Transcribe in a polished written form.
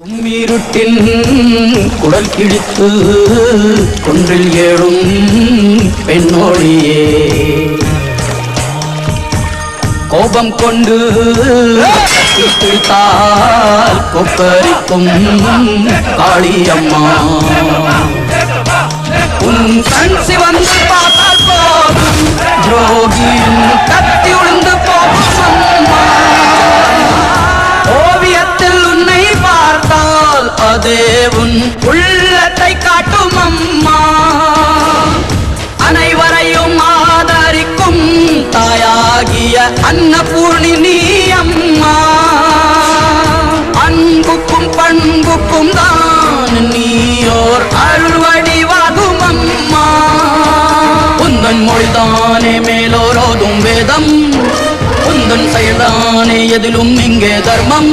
கும்மிருட்டின் குடல் கிழித்து குன்றில் ஏழும் பெண்ணோழியே கோபம் கொண்டு பிடித்தால் கொப்பரிக்கும் காளியம்மா உன் கண் சிவந்து பார்த்தால் போதும் துரோகியும் கத்தி உழுந்து போகும் அம்மா ஓவியத்தில் உன்னை பார்த்தால் அதே உன் உள்ளத்தை காட்டும் அம்மா அனைவரையும் ஆதரிக்கும் தாயாகிய அன்னபூர்ணி நீ அம்மா அன்புக்கும் பண்புக்கும் தான் நீயோர் அருள்வடிவாகும் அம்மா உந்தன் மொழிதானே மேலோரோதும் வேதம் உந்தன் செயல்தானே எதிலும் இங்கே தர்மம்